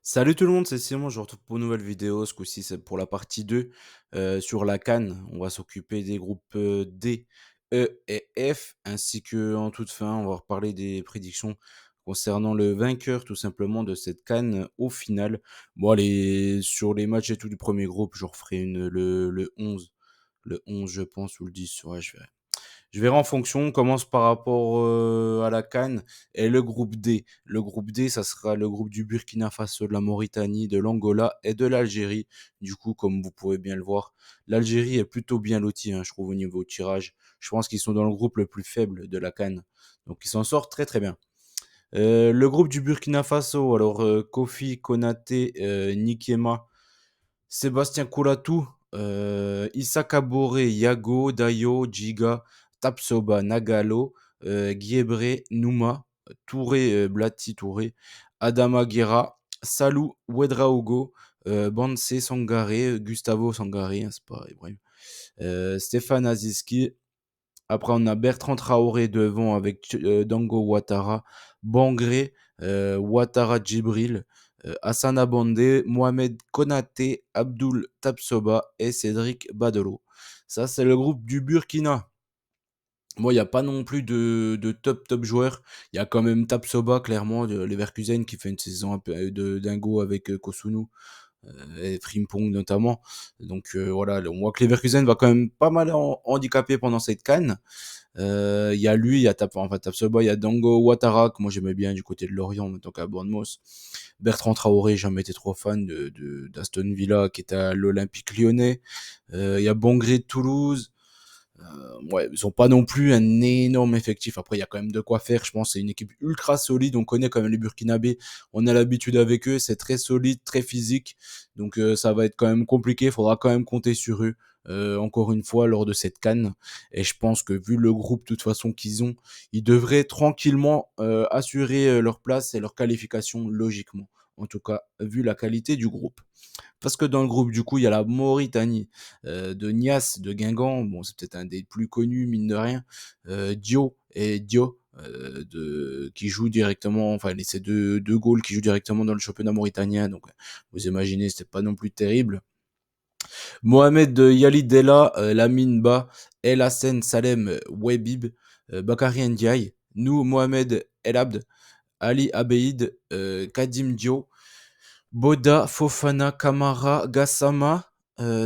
Salut tout le monde, c'est Simon, je vous retrouve pour une nouvelle vidéo. Ce coup-ci, c'est pour la partie 2 sur la CAN. On va s'occuper des groupes D, E et F, ainsi que en toute fin, on va reparler des prédictions concernant le vainqueur tout simplement de cette CAN au final. Bon, allez, sur les matchs et tout du premier groupe, je referai le 11. Le 11, je pense, ou le 10, ouais, je verrai. Je verrai en fonction. On commence par rapport à la CAN et le groupe D. Le groupe D, ça sera le groupe du Burkina Faso, de la Mauritanie, de l'Angola et de l'Algérie. Du coup, comme vous pouvez bien le voir, l'Algérie est plutôt bien lotie, hein, je trouve, au niveau tirage. Je pense qu'ils sont dans le groupe le plus faible de la CAN. Donc, ils s'en sortent très très bien. Le groupe du Burkina Faso, alors Kofi, Konaté, Nikema, Sébastien Koulatou, Issa Kabore, Yago, Dayo, Giga, Tapsoba, Nagalo, Guiebre, Nouma, Touré, Blati Touré, Adama Guerra, Salou, Ouedraogo, Banse Sangaré, Gustavo Sangaré, hein, c'est pas Ibrahim, Stéphane Aziski. Après, on a Bertrand Traoré devant avec Dango Ouattara, Bangré, Ouattara Djibril, Hassana Bandé, Mohamed Konaté, Abdul Tapsoba et Cédric Badelo. Ça, c'est le groupe du Burkina. Moi, il n'y a pas non plus de top joueurs. Il y a quand même Tapsoba, clairement, de Leverkusen, qui fait une saison un peu de dingo avec Kosunu et Frimpong notamment. Donc voilà, on voit que Leverkusen va quand même pas mal handicapé pendant cette CAN. Il y a lui, il y a Tapsoba, il y a Dango Ouattara, que moi j'aimais bien du côté de Lorient, en tant qu'à Bournemouth. Bertrand Traoré, j'ai jamais été trop fan d'Aston Villa, qui était à l'Olympique Lyonnais. Il y a Bongré de Toulouse. Ouais, ils ont pas non plus un énorme effectif. Après, il y a quand même de quoi faire. Je pense que c'est une équipe ultra solide. On connaît quand même les Burkinabés. On a l'habitude avec eux. C'est très solide, très physique. Donc, ça va être quand même compliqué. Il faudra quand même compter sur eux. Encore une fois, lors de cette CAN. Et je pense que vu le groupe, de toute façon, qu'ils ont, ils devraient tranquillement assurer leur place et leur qualification logiquement. En tout cas, vu la qualité du groupe. Parce que dans le groupe, du coup, il y a la Mauritanie de Nias, de Guingamp. Bon, c'est peut-être un des plus connus, mine de rien. Dio, qui jouent directement, enfin, c'est deux goals qui jouent directement dans le championnat mauritanien. Donc, vous imaginez, c'était pas non plus terrible. Mohamed Yalidella, Lamine Ba, El Hassen Salem Webib, Bakary Ndiaye, Nou Mohamed El Abd, Ali Abeid, Kadim Dio, Boda, Fofana, Kamara, Gassama,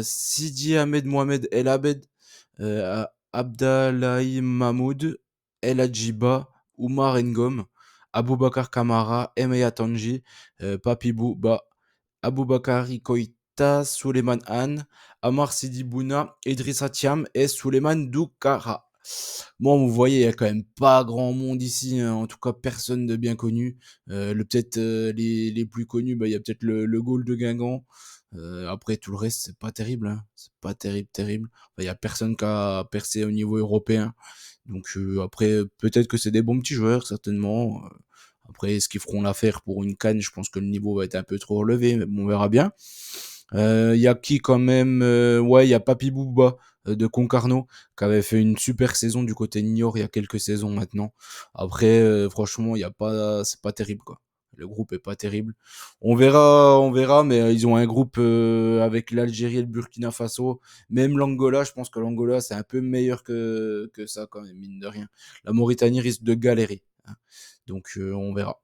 Sidi Ahmed Mohamed El Abed, Abdallahi Mahmoud, El Adjiba, Oumar Ngom, Aboubakar Kamara, Emeya Tanji, Papi Bouba, Aboubakari Koita, Suleiman Han, Amar Sidi Bouna, Idrissa Thiam et Suleiman Doukara. Moi, vous voyez, il y a quand même pas grand monde ici, hein, en tout cas personne de bien connu. Peut-être les plus connus, bah, il y a peut-être le goal de Guingamp. Après, tout le reste, c'est pas terrible, hein. C'est pas terrible, terrible. Il y a personne qui a percé au niveau européen. Donc après, peut-être que c'est des bons petits joueurs, certainement. Après, est-ce qu'ils feront l'affaire pour une CAN? Je pense que le niveau va être un peu trop relevé, mais bon, on verra bien. Il y a qui quand même? Ouais, il y a Papi Bouba de Concarneau qui avait fait une super saison du côté de Niort il y a quelques saisons maintenant. Après, franchement, il y a pas, c'est pas terrible quoi. Le groupe est pas terrible. On verra, mais ils ont un groupe avec l'Algérie et le Burkina Faso. Même l'Angola, je pense que l'Angola c'est un peu meilleur que ça quand même, mine de rien. La Mauritanie risque de galérer, hein. Donc on verra.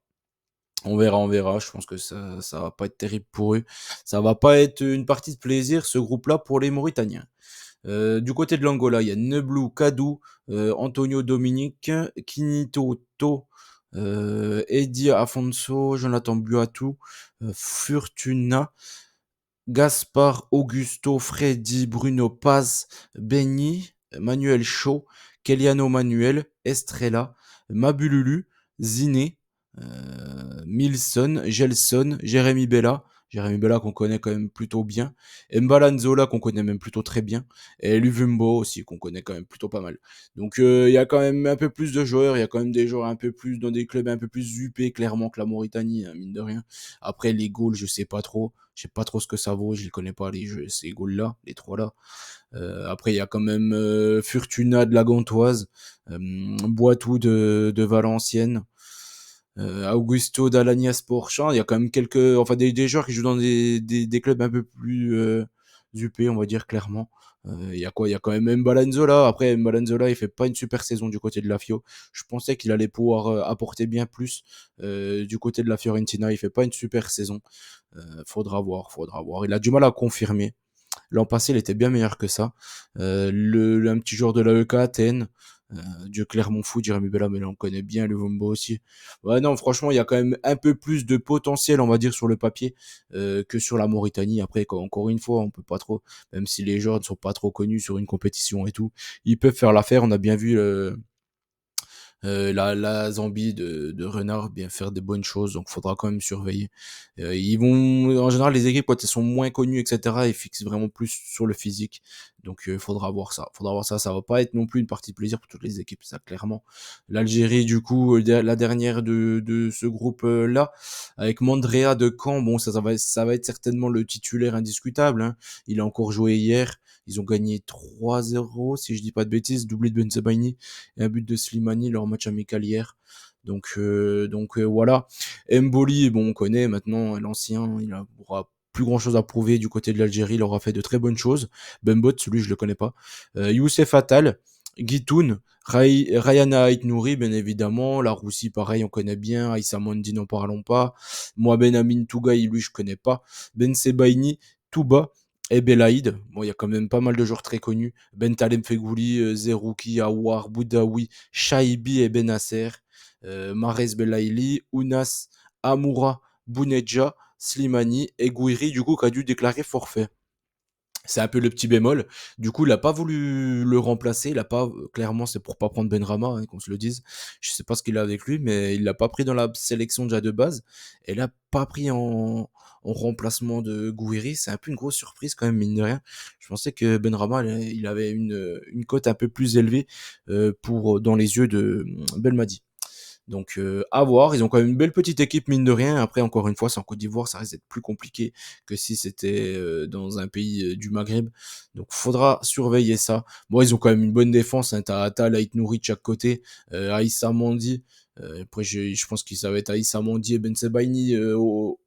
On verra. Je pense que ça va pas être terrible pour eux. Ça va pas être une partie de plaisir, ce groupe-là, pour les Mauritaniens. Du côté de l'Angola, il y a Neblou, Kadou, Antonio Dominique, Kinito To, Eddie Afonso, Jonathan Buatou, Furtuna, Gaspard Augusto, Freddy, Bruno Paz, Benny, Manuel Shaw, Keliano Manuel, Estrella, Mabululu, Ziné, Milson, Gelson, Jérémy Bella. Jérémy Bella qu'on connaît quand même plutôt bien. Mbalanzola qu'on connaît même plutôt très bien. Et Luvumbo aussi qu'on connaît quand même plutôt pas mal. Donc il y a quand même un peu plus de joueurs. Il y a quand même des joueurs un peu plus dans des clubs un peu plus huppés clairement que la Mauritanie, hein, mine de rien. Après les goals, je sais pas trop. Je sais pas trop ce que ça vaut. Je les connais pas les jeux, ces goals-là, les trois là. Après, il y a quand même Furtuna de la Gantoise, Boitou de Valenciennes. Augusto Dalania Sporchamp. Il y a quand même des joueurs qui jouent dans des clubs un peu plus UP, on va dire clairement. Il y a quoi? Il y a quand même Mbalanzola. Après, Mbalanzola, il fait pas une super saison du côté de la Fio. Je pensais qu'il allait pouvoir apporter bien plus du côté de la Fiorentina. Il fait pas une super saison. Faudra voir, faudra voir. Il a du mal à confirmer. L'an passé, il était bien meilleur que ça. Un petit joueur de la l'AEK Athènes, du Clermont Foot, Jérémy Bella, mais là on connaît bien le Vombo aussi. Ouais, non, franchement, il y a quand même un peu plus de potentiel, on va dire, sur le papier que sur la Mauritanie. Après, encore une fois, on peut pas trop, même si les joueurs ne sont pas trop connus sur une compétition et tout, ils peuvent faire l'affaire. On a bien vu la Zambie de Renard bien faire des bonnes choses, donc faudra quand même surveiller. Ils vont, en général, les équipes quand elles sont moins connues, etc., ils fixent vraiment plus sur le physique. Donc faudra voir ça. Faudra voir ça. Ça va pas être non plus une partie de plaisir pour toutes les équipes, ça clairement. L'Algérie, du coup, la dernière de ce groupe-là, avec Mandrea de Caen, bon, ça va être certainement le titulaire indiscutable. Hein. Il a encore joué hier. Ils ont gagné 3-0, si je dis pas de bêtises, doublé de Benzebaini et un but de Slimani leur match amical hier. Donc voilà. Mboli, bon, on connaît maintenant l'ancien, il aura plus grand chose à prouver du côté de l'Algérie, il aura fait de très bonnes choses. Bembot, celui je le connais pas. Youssef Attal, Guitoun, Rayana Ait Nouri, bien évidemment. La Roussie, pareil, on connaît bien. Aïssa Mondi, n'en parlons pas. Moi, Ben Amin Tougaï, lui, je connais pas. Ben Sebaini, Touba et Belaïd. Bon, il y a quand même pas mal de joueurs très connus. Ben Talem Fegouli, Zerouki, Awar, Boudaoui, Shaibi et Benasser. Mahrez Belaïli, Ounas, Amoura, Bounedja, Slimani et Gouiri, du coup, qui a dû déclarer forfait. C'est un peu le petit bémol. Du coup, il a pas voulu le remplacer. Il a pas, clairement, c'est pour pas prendre Benrama, hein, qu'on se le dise. Je sais pas ce qu'il a avec lui, mais il l'a pas pris dans la sélection déjà de base. Et l'a pas pris en remplacement de Gouiri. C'est un peu une grosse surprise quand même, mine de rien. Je pensais que Benrama, il avait une cote un peu plus élevée dans les yeux de Belmadi. Donc à voir, ils ont quand même une belle petite équipe mine de rien. Après encore une fois, c'est en Côte d'Ivoire, ça risque d'être plus compliqué que si c'était dans un pays du Maghreb. Donc faudra surveiller ça. Bon, ils ont quand même une bonne défense, hein. T'as Atal, Ait Nouri de chaque côté, Aïssa Mandi. Après, je pense que ça va être Aïssa Mandi et Ben Sebaini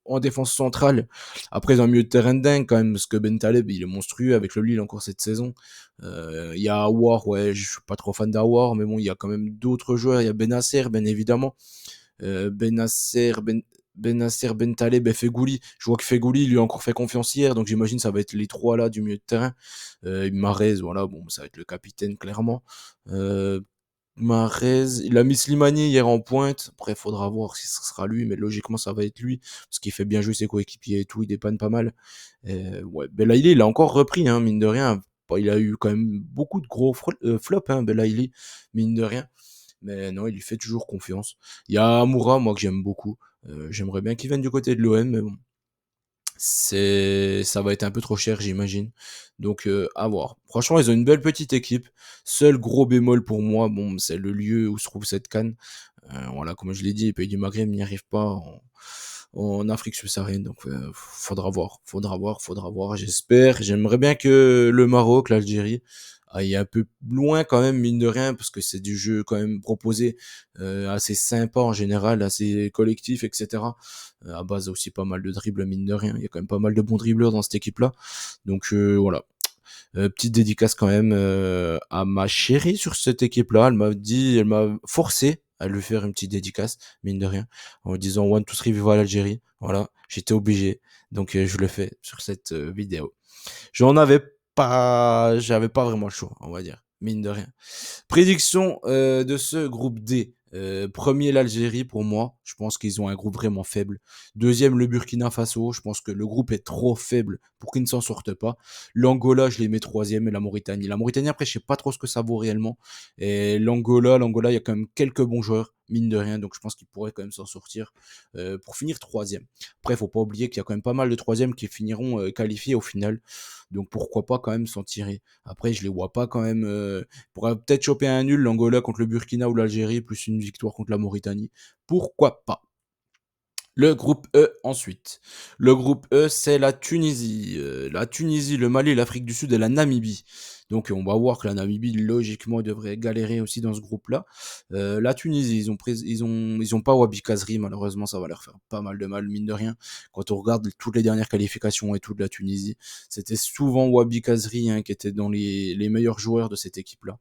en défense centrale. Après, ils ont un milieu de terrain de dingue quand même, parce que Ben Taleb, il est monstrueux avec le Lille encore cette saison. Il y a Awar, ouais, je suis pas trop fan d'Awar, mais bon, il y a quand même d'autres joueurs. Il y a Benasser, bien évidemment. Benasser, Benasser, Ben Taleb et Fegouli. Je vois que Fegouli lui a encore fait confiance hier, donc j'imagine que ça va être les trois là du milieu de terrain. Mahrez, voilà, bon, ça va être le capitaine clairement. Euh, Mahrez, il a mis Slimani hier en pointe. Après, il faudra voir si ce sera lui, mais logiquement, ça va être lui, parce qu'il fait bien jouer ses coéquipiers et tout, il dépanne pas mal. Ouais, Belaïli, il a encore repris, hein, mine de rien. Bon, il a eu quand même beaucoup de gros flops, hein, Belaïli, mine de rien. Mais non, il lui fait toujours confiance. Il y a Amoura, moi, que j'aime beaucoup. J'aimerais bien qu'il vienne du côté de l'OM, mais bon, ça va être un peu trop cher, j'imagine. Donc, à voir. Franchement, ils ont une belle petite équipe. Seul gros bémol pour moi, bon, c'est le lieu où se trouve cette canne. Voilà, comme je l'ai dit, les pays du Maghreb n'y arrivent pas en Afrique subsaharienne. Donc, faudra voir, faudra voir, faudra voir. J'espère. J'aimerais bien que le Maroc, l'Algérie, aille un peu loin quand même, mine de rien, parce que c'est du jeu quand même proposé assez sympa en général, assez collectif, etc. À base aussi pas mal de dribbles, mine de rien. Il y a quand même pas mal de bons dribbleurs dans cette équipe-là. Donc voilà. Petite dédicace quand même à ma chérie sur cette équipe-là. Elle m'a forcé à lui faire une petite dédicace, mine de rien, en lui disant One, two, three, viva l'Algérie. Voilà, j'étais obligé. Donc je le fais sur cette vidéo. J'avais pas vraiment le choix, on va dire, mine de rien. Prédiction de ce groupe D. Premier l'Algérie pour moi, je pense qu'ils ont un groupe vraiment faible. Deuxième le Burkina Faso, je pense que le groupe est trop faible pour qu'ils ne s'en sortent pas. L'Angola, je les mets troisième et la Mauritanie. La Mauritanie après je sais pas trop ce que ça vaut réellement. Et l'Angola il y a quand même quelques bons joueurs mine de rien, donc je pense qu'ils pourraient quand même s'en sortir pour finir troisième. Après il faut pas oublier qu'il y a quand même pas mal de troisièmes qui finiront qualifiés au final, donc pourquoi pas quand même s'en tirer. Après je les vois pas quand même pourrait peut-être choper un nul, l'Angola contre le Burkina ou l'Algérie, plus une victoire contre la Mauritanie. Pourquoi pas? Le groupe E ensuite. Le groupe E, c'est la Tunisie, le Mali, l'Afrique du Sud et la Namibie. Donc on va voir que la Namibie, logiquement, devrait galérer aussi dans ce groupe-là. La Tunisie, ils ont pas Wabi Kazri, malheureusement, ça va leur faire pas mal de mal, mine de rien. Quand on regarde toutes les dernières qualifications et tout de la Tunisie, c'était souvent Wabi Kazri hein, qui était dans les meilleurs joueurs de cette équipe-là.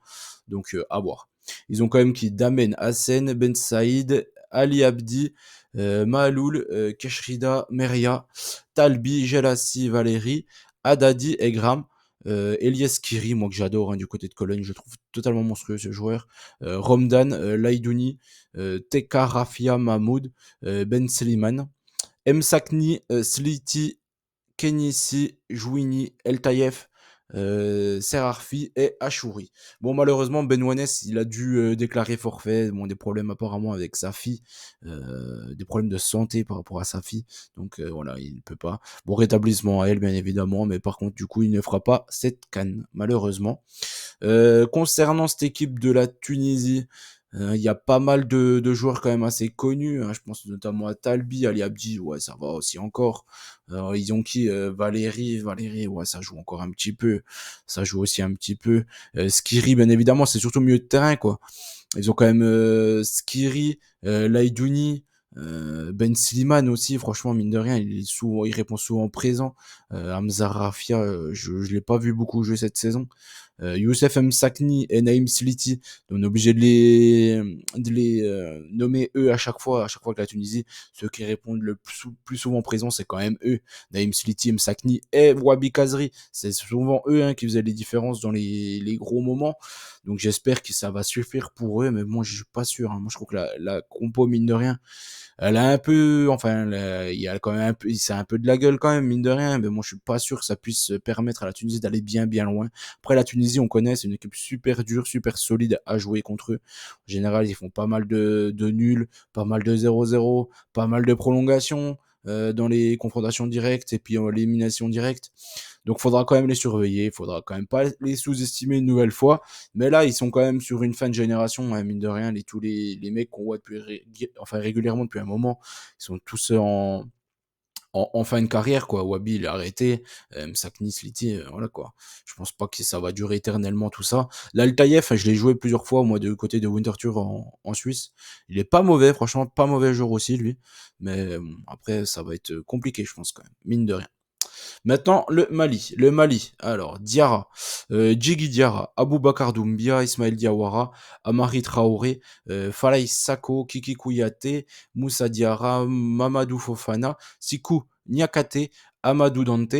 Donc à voir. Ils ont quand même qui Damen Hassen, Ben Saïd, Ali Abdi, Mahaloul, Keshrida, Meria, Talbi, Gelassi, Valérie, Haddadi, Egram, Elias Kiri, moi que j'adore hein, du côté de Cologne, je trouve totalement monstrueux ce joueur, Romdan, Laidouni, Teka Rafia Mahmoud, Ben Seliman, Msakni, Sliti, Kenissi, Jouini, El Tayef, Serarfi et Achouri. Bon, malheureusement, Ben Benouanes, il a dû déclarer forfait. Bon, des problèmes apparemment avec sa fille, des problèmes de santé par rapport à sa fille. Donc voilà, il ne peut pas. Bon, rétablissement à elle, bien évidemment, mais par contre, du coup, il ne fera pas cette canne, malheureusement. Concernant cette équipe de la Tunisie, il y a pas mal de joueurs quand même assez connus. Hein. Je pense notamment à Talbi, Ali Abdi, ouais, ça va aussi encore. Ils ont qui Valérie, ouais, ça joue encore un petit peu. Ça joue aussi un petit peu. Skiri, bien évidemment, c'est surtout milieu de terrain, quoi. Ils ont quand même Skiri, Laidouni, Ben Slimane aussi, franchement, mine de rien, il répond souvent présent. Hamza Rafia, je l'ai pas vu beaucoup jouer cette saison. Youssef Msakni et Naïm Sliti, on est obligé de les nommer eux à chaque fois que la Tunisie, ceux qui répondent plus souvent présent, c'est quand même eux. Naïm Sliti, Msakni et Wabi Kazri, c'est souvent eux hein, qui faisaient les différences dans les gros moments. Donc j'espère que ça va suffire pour eux, mais moi je suis pas sûr. Hein. Moi je trouve que la compo, mine de rien, elle a un peu, enfin, il y a quand même un peu, c'est un peu de la gueule quand même, mine de rien, mais moi je suis pas sûr que ça puisse permettre à la Tunisie d'aller bien loin. Après la Tunisie, on connaît, c'est une équipe super dure, super solide à jouer contre eux. En général, ils font pas mal de nuls, pas mal de 0-0, pas mal de prolongations dans les confrontations directes et puis en élimination directe. Donc faudra quand même les surveiller, il faudra quand même pas les sous-estimer une nouvelle fois. Mais là, ils sont quand même sur une fin de génération, hein, mine de rien. Tous les mecs qu'on voit enfin, régulièrement depuis un moment, ils sont tous en fin de carrière, quoi. Wabi, il a arrêté. Msakni, Sliti, voilà, quoi. Je pense pas que ça va durer éternellement, tout ça. L'Altaïef, je l'ai joué plusieurs fois, moi, du côté de Winterthur en Suisse. Il est pas mauvais, franchement, pas mauvais joueur aussi, lui. Mais bon, après, ça va être compliqué, je pense, quand même. Mine de rien. Maintenant, le Mali. Le Mali. Alors, Diarra, Djigui Diarra, Aboubakar Doumbia, Ismaël Diawara, Amari Traoré, Falaï Sako, Kiki Kouyaté, Moussa Diarra, Mamadou Fofana, Sikou Niakate, Amadou Dante,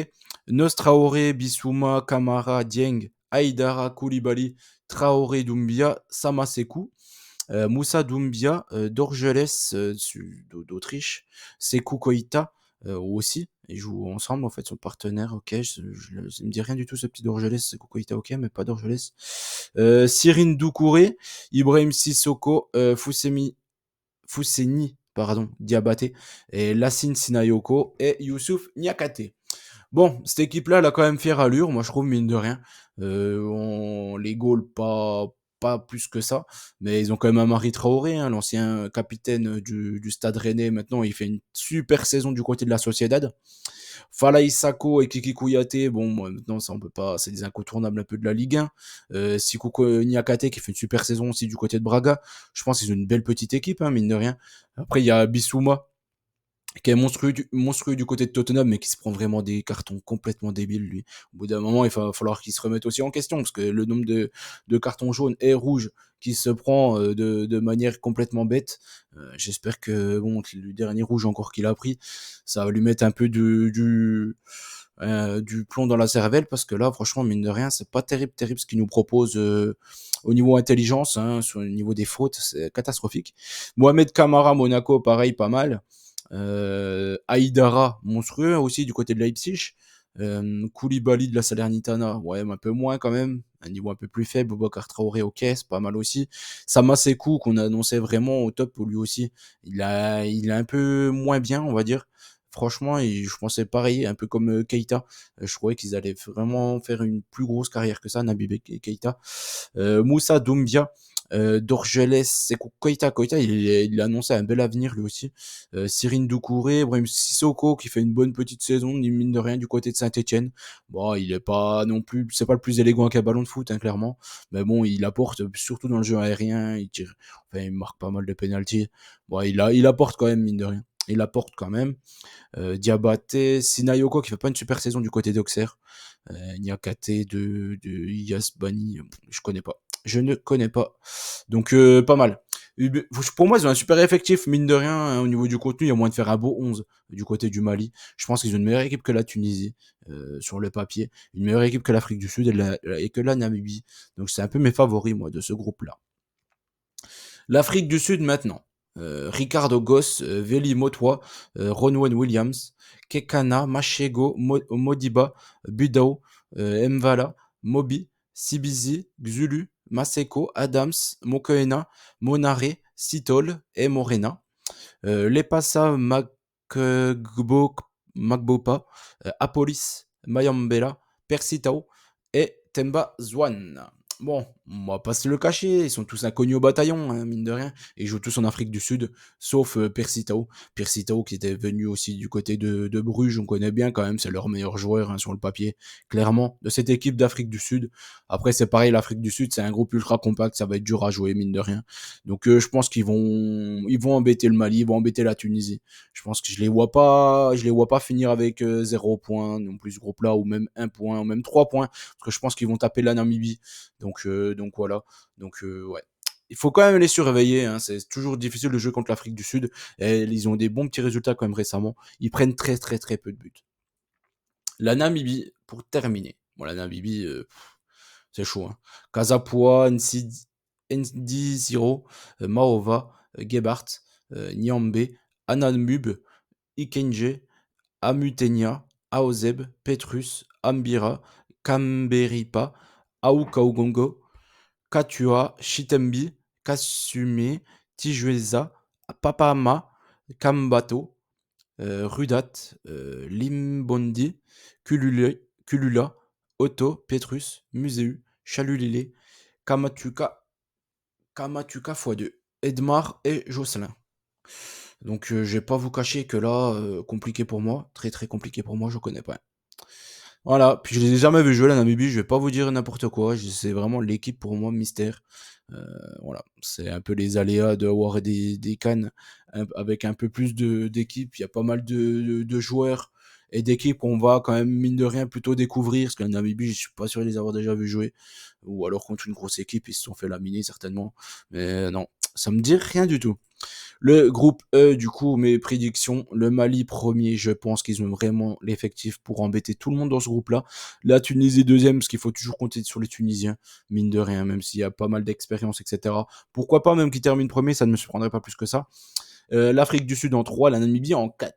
Nostraoré, Bissouma, Kamara, Dieng, Aïdara, Koulibaly, Traoré Doumbia, Samasekou, Moussa Doumbia, d'Orgelès, d'Autriche, Sekou Koïta aussi. Ils jouent ensemble, en fait, son partenaire, ok. Ça me dit rien du tout, ce petit d'Orgelès, Sekou Koïta, ok, mais pas d'Orgelès. Cyrine Doucouré, Ibrahim Sissoko, Fousseni, pardon, Diabaté, et Lassine Sinayoko et Youssouf Niakate. Bon, cette équipe-là, elle a quand même fait rallure, moi je trouve, mine de rien. Les goals, pas plus que ça, mais ils ont quand même Amari Traoré, hein, l'ancien capitaine du Stade Rennais. Maintenant, il fait une super saison du côté de la Sociedad. Falaï Sako et Kiki Kouyaté, bon, moi, maintenant, ça on peut pas, c'est des incontournables un peu de la Ligue 1. Sikouko Niakate qui fait une super saison aussi du côté de Braga. Je pense qu'ils ont une belle petite équipe, hein, mine de rien. Après, il y a Bissouma qui est monstrueux du côté de Tottenham, mais qui se prend vraiment des cartons complètement débiles, lui. Au bout d'un moment, il va falloir qu'il se remette aussi en question, parce que le nombre de cartons jaunes et rouges qui se prend de manière complètement bête, j'espère que bon, le dernier rouge encore qu'il a pris, ça va lui mettre un peu du plomb dans la cervelle, parce que là, franchement, mine de rien, c'est pas terrible ce qu'il nous propose au niveau intelligence, hein, sur le niveau des fautes, c'est catastrophique. Mohamed Kamara, Monaco, pareil, pas mal. Aïdara, monstrueux aussi du côté de Leipzig. Koulibaly de la Salernitana, ouais, un peu moins quand même, un niveau un peu plus faible. Boubacar Traoré, ok, c'est pas mal aussi. Samasekou, qu'on annonçait vraiment au top pour lui aussi, il est un peu moins bien, on va dire. Franchement, je pensais pareil, un peu comme Keita. Je croyais qu'ils allaient vraiment faire une plus grosse carrière que ça, Nabil Keita. Moussa Doumbia, Dorgelès, Sékou Koïta. Koïta, il a annoncé un bel avenir lui aussi. Cyrine Doucouré, Brahim Sissoko qui fait une bonne petite saison, ni mine de rien, du côté de Saint-Etienne. Bon, il est pas non plus, c'est pas le plus élégant qu'un ballon de foot, hein, clairement. Mais bon, il apporte, surtout dans le jeu aérien, il tire, enfin, il marque pas mal de pénaltys. Bon, il apporte quand même, mine de rien. Il apporte quand même. Diabaté, Sinayoko qui fait pas une super saison du côté d'Auxerre. Niakate de Yasbani, je connais pas. Je ne connais pas. Donc pas mal. Pour moi, ils ont un super effectif, mine de rien, hein, au niveau du contenu, il y a moyen de faire un beau 11 du côté du Mali. Je pense qu'ils ont une meilleure équipe que la Tunisie, sur le papier, une meilleure équipe que l'Afrique du Sud et que la Namibie. Donc c'est un peu mes favoris, moi, de ce groupe-là. L'Afrique du Sud maintenant. Ricardo Goss, Veli Motwa, Ronwen Williams, Kekana, Machego, Modiba, Budao, Mvala, Mobi, Sibizi, Xulu, Maseko, Adams, Mokoena, Monare, Sitol et Morena. Lepasa Magbopa, Apolis, Mayambela, Persitao et Temba Zwan. Bon, on va pas se le cacher, ils sont tous inconnus au bataillon, hein, mine de rien. Ils jouent tous en Afrique du Sud, sauf Persitao. Persitao qui était venu aussi du côté de Bruges, on connaît bien quand même, c'est leur meilleur joueur, hein, sur le papier, clairement, de cette équipe d'Afrique du Sud. Après, c'est pareil, l'Afrique du Sud, c'est un groupe ultra compact, ça va être dur à jouer, mine de rien. Donc je pense qu'ils vont embêter le Mali, ils vont embêter la Tunisie. Je pense que je les vois pas finir avec 0 point non plus ce groupe là, ou même 1 point, ou même 3 points, parce que je pense qu'ils vont taper la Namibie. Donc voilà. Donc ouais. Il faut quand même les surveiller, hein. C'est toujours difficile de jouer contre l'Afrique du Sud. Et ils ont des bons petits résultats quand même récemment. Ils prennent très très très peu de buts. La Namibie, pour terminer. Bon, la Namibie, c'est chaud, hein. Kazapua, Ndi Ziro, Maova, Gebart, Nyambe, Ananmub, Ikenje, Amutenia, Aozeb, Petrus, Ambira, Kamberipa, Aukaugongo, Katua, Shitembi, Kasume, Tijueza, Papama, Kambato, Rudat, Limbondi, Kulula, Otto, Petrus, Museu, Chalulile, Kamatuka, Kamatuka x2, Edmar et Jocelyn. Donc je vais pas vous cacher que là, compliqué pour moi, très très compliqué pour moi, je connais pas. Voilà, puis je les ai jamais vus jouer la Namibie, je vais pas vous dire n'importe quoi, c'est vraiment l'équipe pour moi mystère. Euh, voilà, c'est un peu les aléas d'avoir des cannes avec un peu plus d'équipes. Il y a pas mal de joueurs et d'équipes qu'on va quand même mine de rien plutôt découvrir, parce que la Namibie, je suis pas sûr de les avoir déjà vus jouer, ou alors contre une grosse équipe, ils se sont fait laminer certainement. Mais non, ça me dit rien du tout. Le groupe E, du coup, mes prédictions, le Mali premier, je pense qu'ils ont vraiment l'effectif pour embêter tout le monde dans ce groupe-là. La Tunisie deuxième, parce qu'il faut toujours compter sur les Tunisiens, mine de rien, même s'il y a pas mal d'expérience, etc. Pourquoi pas même qu'ils terminent premier, ça ne me surprendrait pas plus que ça. L'Afrique du Sud en 3, la Namibie en 4.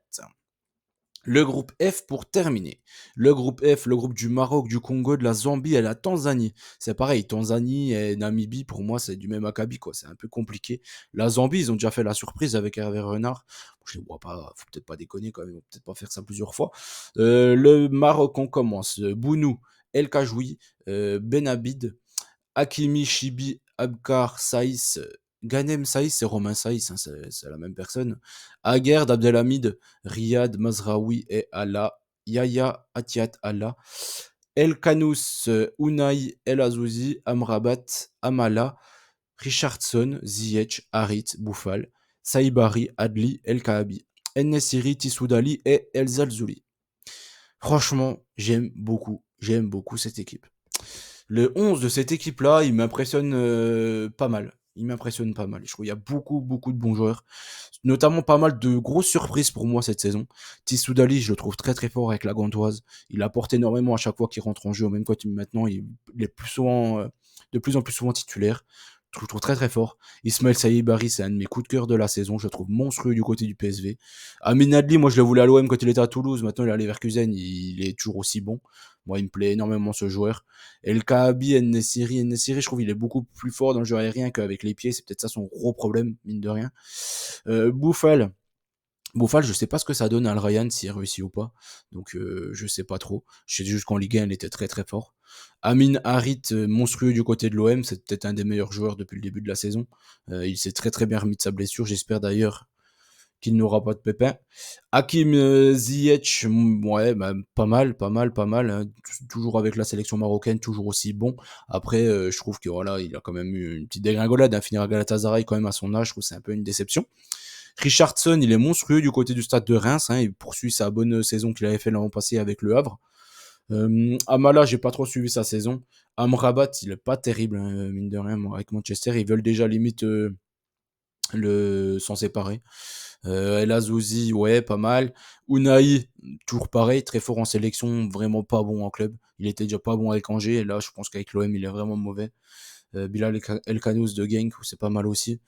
Le groupe F pour terminer. Le groupe F, le groupe du Maroc, du Congo, de la Zambie et la Tanzanie. C'est pareil, Tanzanie et Namibie, pour moi, c'est du même acabit, quoi. C'est un peu compliqué. La Zambie, ils ont déjà fait la surprise avec Hervé Renard. Je les vois pas, faut peut-être pas déconner quand même, ils vont peut-être pas faire ça plusieurs fois. Le Maroc, on commence. Bounou, El Kajoui, Benabid, Hakimi, Chibi, Abkar, Saïs, Ghanem Saïs et Romain Saïs, hein, c'est la même personne. Aguerd, Abdelhamid, Riyad, Mazraoui et Allah. Yaya, Atiat, Allah. El Kanous, Unai, El Azouzi, Amrabat, Amala, Richardson, Ziyech, Harit, Boufal, Saïbari, Adli, El Kaabi, Ennessiri, Tissoudali et El Zalzouli. Franchement, j'aime beaucoup cette équipe. Le 11 de cette équipe-là, il m'impressionne pas mal. Il m'impressionne pas mal. Je trouve qu'il y a beaucoup, beaucoup de bons joueurs. Notamment pas mal de grosses surprises pour moi cette saison. Tissoudali, je le trouve très très fort avec la Gantoise. Il apporte énormément à chaque fois qu'il rentre en jeu. Même quand maintenant, il est plus souvent, de plus en plus souvent titulaire. Je le trouve très très fort. Ismaël Saïbari, c'est un de mes coups de cœur de la saison. Je le trouve monstrueux du côté du PSV. Amin Adli, moi je le voulais à l'OM quand il était à Toulouse. Maintenant il est à Leverkusen. Il est toujours aussi bon. Moi, il me plaît énormément ce joueur. El Kaabi, Ennessiri, je trouve qu'il est beaucoup plus fort dans le jeu aérien qu'avec les pieds. C'est peut-être ça son gros problème, mine de rien. Bouffal, Boufal, je sais pas ce que ça donne à Al Rayyan, s'il réussit ou pas. Donc, je sais pas trop. Je sais juste qu'en Ligue 1, il était très très fort. Amin Harit, monstrueux du côté de l'OM, c'est peut-être un des meilleurs joueurs depuis le début de la saison. Il s'est très très bien remis de sa blessure. J'espère d'ailleurs qu'il n'aura pas de pépin. Hakim Ziyech, ouais, bah, pas mal, pas mal, pas mal, hein. Toujours avec la sélection marocaine, toujours aussi bon. Après, je trouve que voilà, il a quand même eu une petite dégringolade, hein, finir à Galatasaray quand même à son âge, je trouve que c'est un peu une déception. Richardson, il est monstrueux du côté du stade de Reims, hein, il poursuit sa bonne saison qu'il avait fait l'an passé avec le Havre. Amala, j'ai pas trop suivi sa saison. Amrabat, il est pas terrible, hein, mine de rien, avec Manchester, ils veulent déjà limite s'en séparer. El Azouzi, ouais, pas mal. Unai, toujours pareil, très fort en sélection, vraiment pas bon en club. Il était déjà pas bon avec Angers, et là, je pense qu'avec l'OM, il est vraiment mauvais. Bilal El Khanous de Genk, c'est pas mal aussi.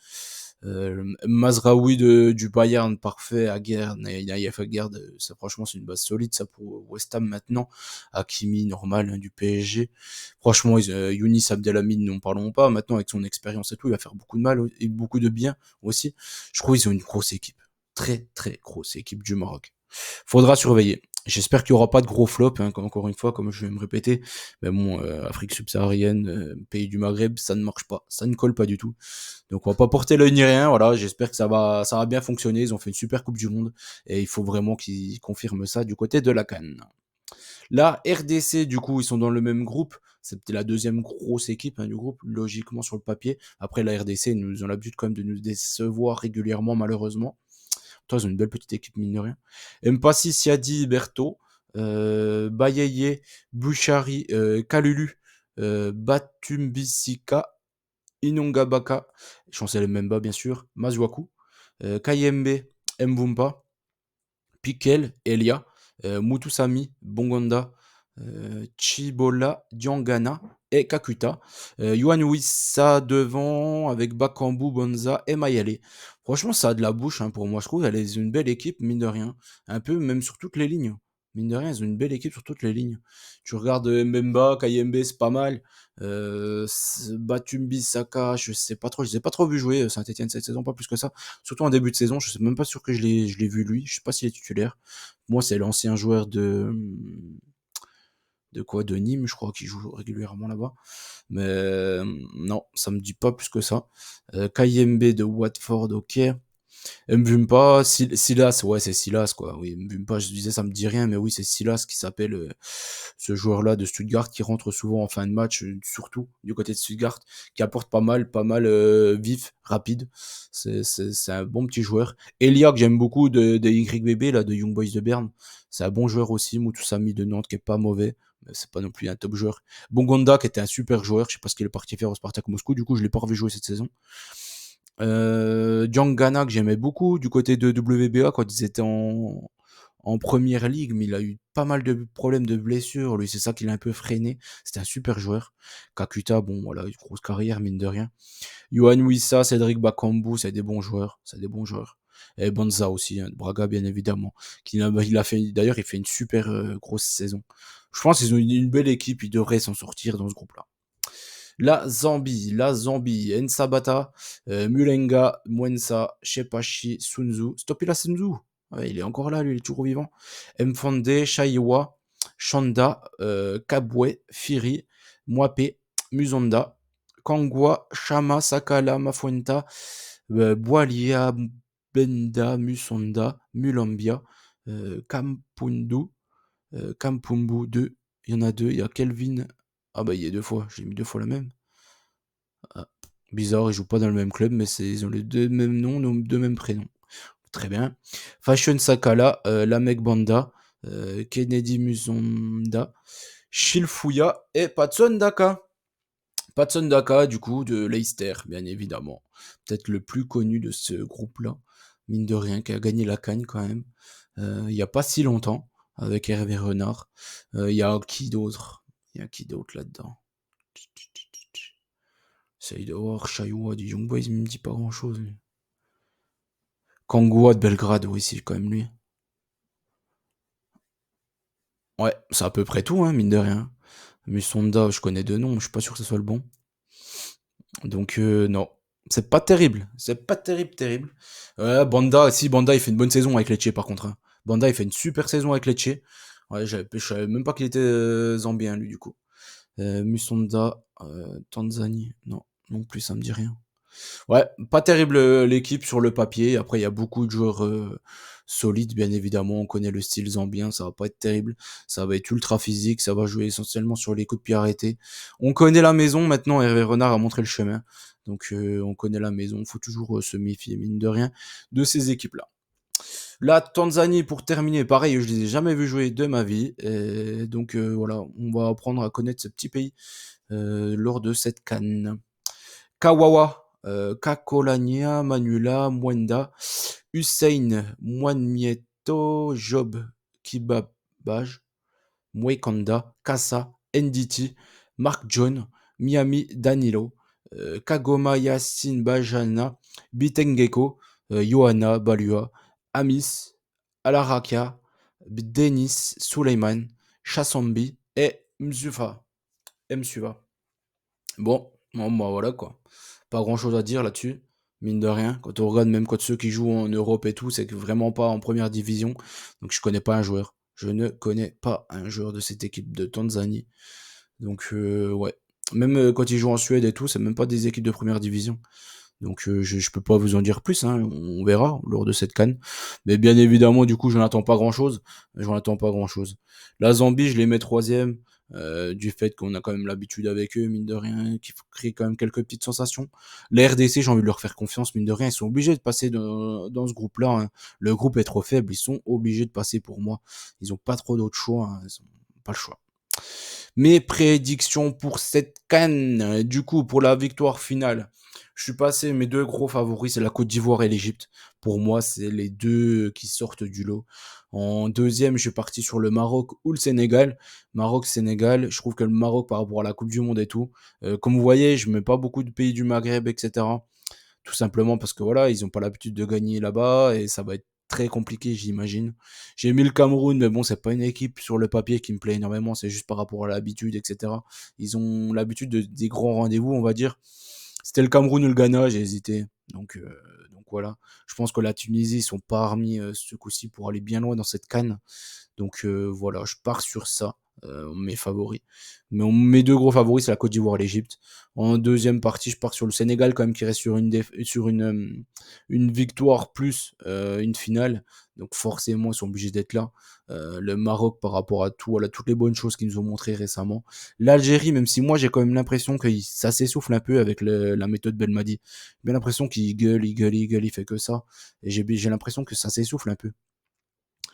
Mazraoui du Bayern, parfait. Aguerd, Naïef Aguerd, ça franchement c'est une base solide ça pour West Ham maintenant. Hakimi, normal, hein, du PSG. Franchement, Younis Abdelhamid, n'en parlons pas. Maintenant avec son expérience et tout, il va faire beaucoup de mal et beaucoup de bien aussi. Je trouve qu'ils ont une grosse équipe. Très très grosse équipe du Maroc. Faudra surveiller. J'espère qu'il n'y aura pas de gros flops, hein, encore une fois, comme je vais me répéter. Mais bon, Afrique subsaharienne, pays du Maghreb, ça ne marche pas, ça ne colle pas du tout. Donc on va pas porter l'œil ni rien. Voilà, j'espère que ça va bien fonctionner. Ils ont fait une super Coupe du Monde et il faut vraiment qu'ils confirment ça du côté de la CAN. La RDC, du coup, ils sont dans le même groupe. C'était la deuxième grosse équipe, hein, du groupe, logiquement sur le papier. Après, la RDC, nous ont l'habitude quand même de nous décevoir régulièrement, malheureusement. Toi, ils ont une belle petite équipe, mine de rien. Mpassi, Siadi, Berto, Bayeye, Bouchari, Kalulu, Batumbisika, Inongabaka, Chancel Memba, bien sûr, Mazuaku, Kayembe, Mbumpa, Pikel, Elia, Mutusami, Bongonda, Chibola, Diangana et Kakuta. Yohan Wissa devant avec Bakambu, Bonza et Mayele. Franchement, ça a de la bouche, hein, pour moi. Je trouve qu'elle est une belle équipe, mine de rien. Un peu, même sur toutes les lignes. Mine de rien, ils ont une belle équipe sur toutes les lignes. Tu regardes Mbemba, Kayembe, c'est pas mal. Batumbi, Saka, je sais pas trop. Je les ai pas trop vu jouer Saint-Etienne cette saison, pas plus que ça. Surtout en début de saison, je sais même pas sûr que je l'ai vu lui. Je sais pas s'il est titulaire. Moi, c'est l'ancien joueur de quoi? De Nîmes, je crois, qui joue régulièrement là-bas. Mais non, ça me dit pas plus que ça. Kayembe de Watford, ok. Mbumpa, Silas, ouais, c'est Silas, quoi. Oui, Mbumpa, je disais, ça me dit rien, mais oui, c'est Silas qui s'appelle ce joueur-là de Stuttgart qui rentre souvent en fin de match, surtout du côté de Stuttgart, qui apporte pas mal vif, rapide. C'est un bon petit joueur. Elia, que j'aime beaucoup de YBB, là, de Young Boys de Berne. C'est un bon joueur aussi. Moutousami de Nantes, qui est pas mauvais. Mais c'est pas non plus un top joueur. Bongonda, qui était un super joueur. Je sais pas ce qu'il est parti faire au Spartak Moscou. Du coup, je l'ai pas revu jouer cette saison. Diangana, que j'aimais beaucoup du côté de WBA quand ils étaient en première ligue, mais il a eu pas mal de problèmes de blessures. Lui, c'est ça qui l'a un peu freiné. C'était un super joueur. Kakuta, bon, voilà, une grosse carrière, mine de rien. Yohan Wissa, Cédric Bakambu, c'est des bons joueurs. C'est des bons joueurs. Et Banza aussi, hein, de Braga, bien évidemment. Il a fait, d'ailleurs, il fait une super grosse saison. Je pense qu'ils ont une belle équipe. Ils devraient s'en sortir dans ce groupe-là. La Zambie, Nsabata, Mulenga, Mwensa, Shepashi, Sunzu. Stopila Sunzu. Ouais, il est encore là, lui, il est toujours vivant. Mfonde, Shaiwa, Shanda, Kabwe, Firi, Mwape, Muzonda, Kangwa, Shama, Sakala, Mafuenta, Boalia, Benda, Musonda, Mulambia, Kampundu, Kampumbu 2. Il y en a deux. Il y a Kelvin. Ah bah il y a deux fois. J'ai mis deux fois la même. Ah, bizarre, ils jouent pas dans le même club, mais ils ont les deux mêmes noms, les deux mêmes prénoms. Très bien. Fashion Sakala, Lamek Banda, Kennedy Musonda, Shilfuya et Patson Daka. Patson Daka, du coup, de Leicester, bien évidemment. Peut-être le plus connu de ce groupe-là, mine de rien, qui a gagné la Cannes quand même. Il n'y a pas si longtemps, avec Hervé Renard. Il y a qui d'autre? Il y a qui d'autre là-dedans? Essaye de voir Chayoua du Young Boys, il me dit pas grand-chose. Kangua de Belgrade, oui, c'est quand même lui. Ouais, c'est à peu près tout, hein, mine de rien. Musonda, je connais deux noms, je suis pas sûr que ce soit le bon. Donc, non. C'est pas terrible. C'est pas terrible, terrible. Banda, si Banda, il fait une bonne saison avec Lecce par contre, hein. Banda, il fait une super saison avec Lecce. Ouais, je savais même pas qu'il était zambien, lui, du coup. Musonda, Tanzanie. Non, non plus, ça me dit rien. Ouais, pas terrible l'équipe sur le papier. Après, il y a beaucoup de joueurs solides, bien évidemment. On connaît le style zambien, ça va pas être terrible. Ça va être ultra physique, ça va jouer essentiellement sur les coups de pied arrêtés. On connaît la maison maintenant, Hervé Renard a montré le chemin. Donc on connaît la maison, faut toujours se méfier, mine de rien, de ces équipes-là. La Tanzanie, pour terminer, pareil, je les ai jamais vus jouer de ma vie. Et donc voilà, on va apprendre à connaître ce petit pays lors de cette CAN. Kawawa, Kakolania, Manula, Mwenda, Hussein, Mwanmieto, Job, Kibabaj, Mwekanda, Kassa, Nditi, Mark John, Miami Danilo, Kagoma Yassin Bajana, Bitengeko, Johanna Balua, Amis, Alaraka, Denis Suleiman, Chassambi et Msufa. Msuva. Bon, bah voilà quoi. Pas grand chose à dire là-dessus, mine de rien. Quand on regarde même quand ceux qui jouent en Europe et tout, c'est que vraiment pas en première division. Donc je connais pas un joueur. Je ne connais pas un joueur de cette équipe de Tanzanie. Donc ouais. Même quand ils jouent en Suède et tout, c'est même pas des équipes de première division. Donc je peux pas vous en dire plus, hein. On verra lors de cette CAN. Mais bien évidemment, du coup, je n'attends pas grand-chose. J'en attends pas grand-chose. La Zambie, je les mets troisième, du fait qu'on a quand même l'habitude avec eux, mine de rien, qui crée quand même quelques petites sensations. La RDC, j'ai envie de leur faire confiance, mine de rien, ils sont obligés de passer dans ce groupe-là, hein. Le groupe est trop faible, ils sont obligés de passer pour moi. Ils ont pas trop d'autres choix, hein. Ils ont pas le choix. Mes prédictions pour cette CAN, du coup, pour la victoire finale, je suis passé, mes deux gros favoris, c'est la Côte d'Ivoire et l'Égypte. Pour moi, c'est les deux qui sortent du lot. En deuxième, je suis parti sur le Maroc ou le Sénégal. Maroc-Sénégal, je trouve que le Maroc par rapport à la Coupe du Monde et tout, comme vous voyez, je mets pas beaucoup de pays du Maghreb, etc. Tout simplement parce que voilà, ils ont pas l'habitude de gagner là-bas et ça va être très compliqué, j'imagine. J'ai mis le Cameroun, mais bon, c'est pas une équipe sur le papier qui me plaît énormément, c'est juste par rapport à l'habitude, etc. Ils ont l'habitude des grands rendez-vous, on va dire. C'était le Cameroun ou le Ghana, j'ai hésité. Donc voilà. Je pense que la Tunisie, ils sont pas remis ce coup-ci pour aller bien loin dans cette canne. Donc voilà, je pars sur ça, mes favoris. Mais mes deux gros favoris, c'est la Côte d'Ivoire et l'Égypte. En deuxième partie, je pars sur le Sénégal quand même qui reste sur une victoire plus une finale. Donc forcément, ils sont obligés d'être là. Le Maroc par rapport à tout, voilà, toutes les bonnes choses qu'ils nous ont montrées récemment. L'Algérie, même si moi j'ai quand même l'impression que ça s'essouffle un peu avec la méthode Belmadi. J'ai bien l'impression qu'il gueule, il gueule, il gueule, il fait que ça. Et j'ai l'impression que ça s'essouffle un peu,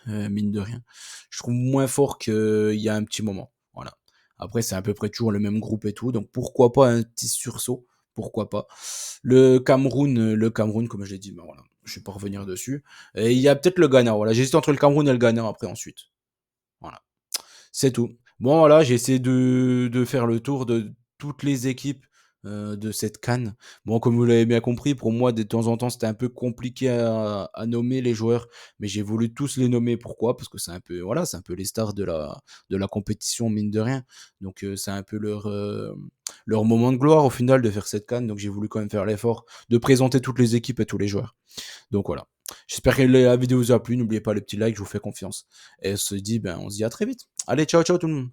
mine de rien. Je trouve moins fort qu'il y a un petit moment. Voilà. Après, c'est à peu près toujours le même groupe et tout, donc pourquoi pas un petit sursaut, pourquoi pas. Le Cameroun, comme je l'ai dit, ben voilà, je vais pas revenir dessus. Et il y a peut-être le Ghana, voilà, j'hésite entre le Cameroun et le Ghana après ensuite. Voilà. C'est tout. Bon, voilà, j'ai essayé de faire le tour de toutes les équipes de cette CAN. Bon, comme vous l'avez bien compris, pour moi, de temps en temps, c'était un peu compliqué à nommer les joueurs, mais j'ai voulu tous les nommer. Pourquoi? Parce que c'est un peu, voilà, c'est un peu les stars de la compétition, mine de rien. Donc, c'est un peu leur moment de gloire au final de faire cette CAN. Donc, j'ai voulu quand même faire l'effort de présenter toutes les équipes et tous les joueurs. Donc, voilà. J'espère que la vidéo vous a plu. N'oubliez pas le petit like, je vous fais confiance. Et on se dit, ben, on se dit à très vite. Allez, ciao, ciao tout le monde.